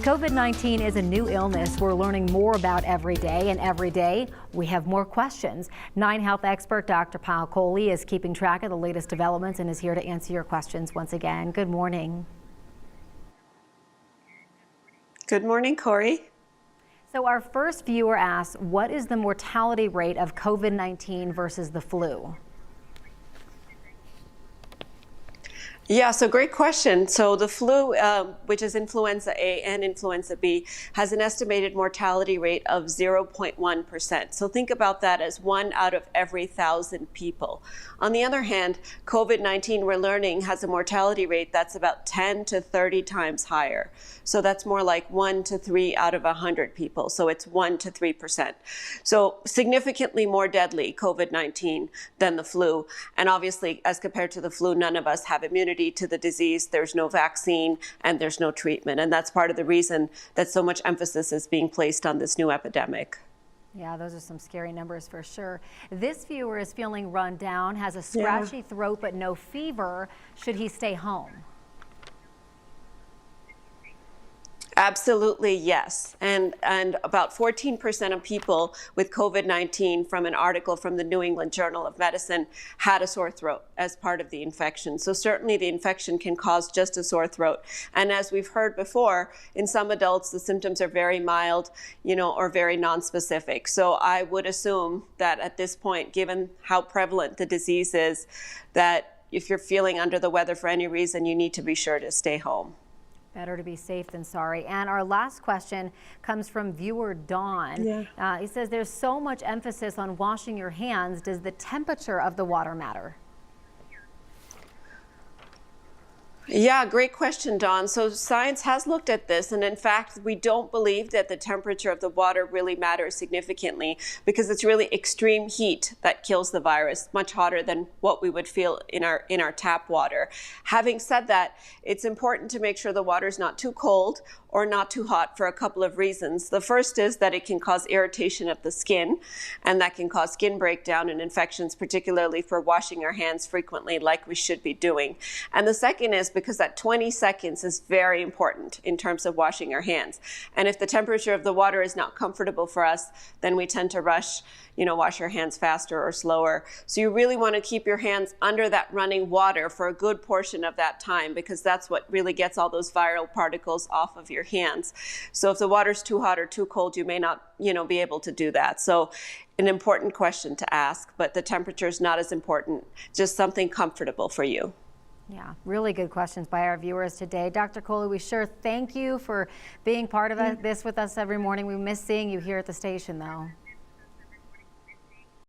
COVID-19 is a new illness we're learning more about every day, and every day we have more questions. 9 Health expert Dr. Payal Kohli is keeping track of the latest developments and is here to answer your questions once again. Good morning. Good morning, Corey. So our first viewer asks, what is the mortality rate of COVID-19 versus the flu? Yeah, so great question. So the flu, which is influenza A and influenza B, has an estimated mortality rate of 0.1%. So think about that as 1 out of every 1,000 people. On the other hand, COVID-19, we're learning, has a mortality rate that's about 10 to 30 times higher. So that's more like 1 to 3 out of 100 people. So it's 1 to 3%. So significantly more deadly, COVID-19, than the flu. And obviously, as compared to the flu, none of us have immunity to the disease. There's no vaccine and there's no treatment. And that's part of the reason that so much emphasis is being placed on this new epidemic. Yeah, those are some scary numbers for sure. This viewer is feeling run down, has a scratchy throat but no fever. Should he stay home? Absolutely, yes. And about 14% of people with COVID-19, from an article from the New England Journal of Medicine, had a sore throat as part of the infection. So certainly the infection can cause just a sore throat. And as we've heard before, in some adults, the symptoms are very mild, or very nonspecific. So I would assume that at this point, given how prevalent the disease is, that if you're feeling under the weather for any reason, you need to be sure to stay home. Better to be safe than sorry. And our last question comes from viewer Dawn. He says there's so much emphasis on washing your hands. Does the temperature of the water matter? Yeah, great question, Dawn. So science has looked at this, and in fact, we don't believe that the temperature of the water really matters significantly, because it's really extreme heat that kills the virus, much hotter than what we would feel in our tap water. Having said that, it's important to make sure the water is not too cold or not too hot for a couple of reasons. The first is that it can cause irritation of the skin, and that can cause skin breakdown and infections, particularly for washing our hands frequently like we should be doing. And the second is because that 20 seconds is very important in terms of washing our hands. And if the temperature of the water is not comfortable for us, then we tend to rush, wash our hands faster or slower. So you really want to keep your hands under that running water for a good portion of that time, because that's what really gets all those viral particles off of your hands. So if the water's too hot or too cold, you may not, be able to do that. So an important question to ask, but the temperature is not as important, just something comfortable for you. Yeah, really good questions by our viewers today. Dr. Kohli, we sure thank you for being part of this with us every morning. We miss seeing you here at the station, though.